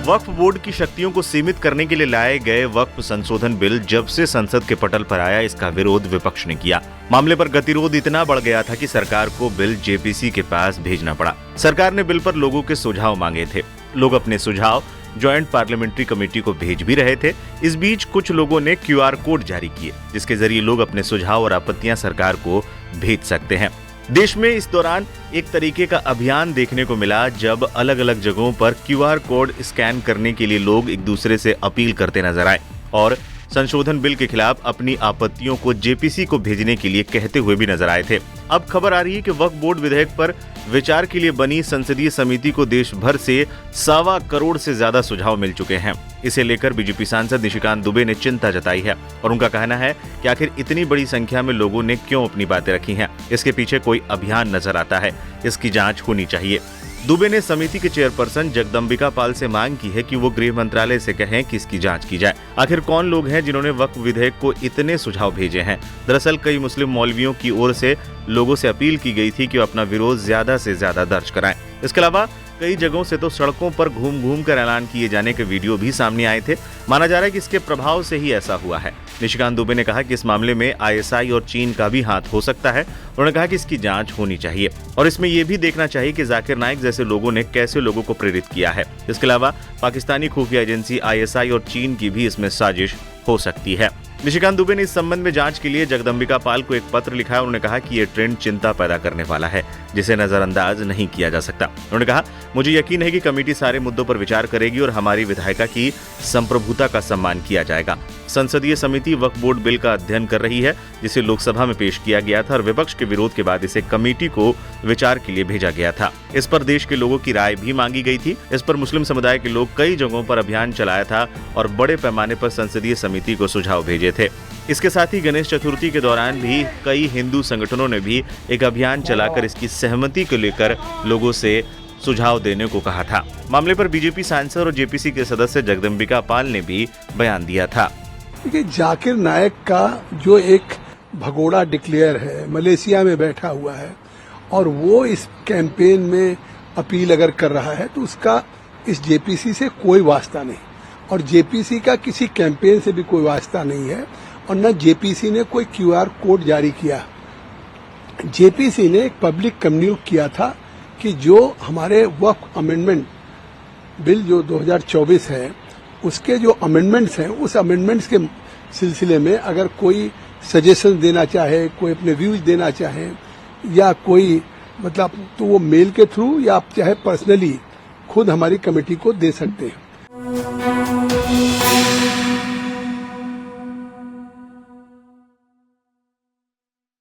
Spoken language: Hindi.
वक्फ बोर्ड की शक्तियों को सीमित करने के लिए लाए गए वक्फ संशोधन बिल जब से संसद के पटल पर आया, इसका विरोध विपक्ष ने किया। मामले पर गतिरोध इतना बढ़ गया था कि सरकार को बिल जेपीसी के पास भेजना पड़ा। सरकार ने बिल पर लोगों के सुझाव मांगे थे। लोग अपने सुझाव ज्वाइंट पार्लियामेंट्री कमेटी को भेज भी रहे थे। इस बीच कुछ लोगों ने QR कोड जारी किए, जिसके जरिए लोग अपने सुझाव और आपत्तियां सरकार को भेज सकते हैं। देश में इस दौरान एक तरीके का अभियान देखने को मिला, जब अलग अलग जगहों पर QR कोड स्कैन करने के लिए लोग एक दूसरे से अपील करते नजर आए और संशोधन बिल के खिलाफ अपनी आपत्तियों को जेपीसी को भेजने के लिए कहते हुए भी नजर आए थे। अब खबर आ रही है कि वक्फ बोर्ड विधेयक पर विचार के लिए बनी संसदीय समिति को देश भर से 1.25 करोड़ से ज्यादा सुझाव मिल चुके हैं। इसे लेकर बीजेपी सांसद निशिकांत दुबे ने चिंता जताई है और उनका कहना है कि आखिर इतनी बड़ी संख्या में लोगों ने क्यों अपनी बातें रखी हैं। इसके पीछे कोई अभियान नजर आता है, इसकी जांच होनी चाहिए। दुबे ने समिति के चेयरपर्सन जगदम्बिका पाल से मांग की है कि वो गृह मंत्रालय से कहें कि इसकी जांच की जाए। आखिर कौन लोग हैं जिन्होंने वक्फ विधेयक को इतने सुझाव भेजे हैं? दरअसल कई मुस्लिम मौलवियों की ओर से लोगों से अपील की गई थी कि वो अपना विरोध ज्यादा से ज्यादा दर्ज कराएं। इसके अलावा कई जगहों से तो सड़कों पर घूम घूम कर ऐलान किए जाने के वीडियो भी सामने आए थे। माना जा रहा है कि इसके प्रभाव से ही ऐसा हुआ है। निशिकांत दुबे ने कहा कि इस मामले में ISI और चीन का भी हाथ हो सकता है। उन्होंने कहा कि इसकी जांच होनी चाहिए और इसमें यह भी देखना चाहिए कि जाकिर नाइक जैसे लोगों ने कैसे लोगों को प्रेरित किया है। इसके अलावा पाकिस्तानी खुफिया एजेंसी ISI और चीन की भी इसमें साजिश हो सकती है। निशिकांत दुबे ने इस संबंध में जांच के लिए जगदम्बिका पाल को एक पत्र लिखा है। उन्होंने कहा कि ये ट्रेंड चिंता पैदा करने वाला है, जिसे नजरअंदाज नहीं किया जा सकता। उन्होंने कहा, मुझे यकीन है कि कमेटी सारे मुद्दों पर विचार करेगी और हमारी विधायिका की संप्रभुता का सम्मान किया जाएगा। संसदीय समिति वक्फ बोर्ड बिल का अध्ययन कर रही है, जिसे लोकसभा में पेश किया गया था और विपक्ष के विरोध के बाद इसे कमेटी को विचार के लिए भेजा गया था। इस पर देश के लोगों की राय भी मांगी गई थी। इस पर मुस्लिम समुदाय के लोग कई जगहों पर अभियान चलाया था और बड़े पैमाने पर संसदीय समिति को सुझाव भेजे थे। इसके साथ ही गणेश चतुर्थी के दौरान भी कई हिंदू संगठनों ने भी एक अभियान चलाकर इसकी सहमति को लेकर लोगों से सुझाव देने को कहा था। मामले पर बीजेपी सांसद और जेपीसी के सदस्य जगदम्बिका पाल ने भी बयान दिया था। देखिए, जाकिर नाइक का जो एक भगोड़ा डिक्लेयर है, मलेशिया में बैठा हुआ है और वो इस कैंपेन में अपील अगर कर रहा है तो उसका इस जेपीसी से कोई वास्ता नहीं और जेपीसी का किसी कैंपेन से भी कोई वास्ता नहीं है और न जेपीसी ने कोई QR कोड जारी किया। जेपीसी ने एक पब्लिक कम्युनिकेट किया था कि जो हमारे वक्फ अमेंडमेंट बिल जो 2024 है उसके जो अमेंडमेंट्स हैं, उस अमेंडमेंट्स के सिलसिले में अगर कोई सजेशन देना चाहे, कोई अपने व्यूज देना चाहे या कोई मतलब, तो वो मेल के थ्रू या आप चाहे पर्सनली खुद हमारी कमेटी को दे सकते हैं।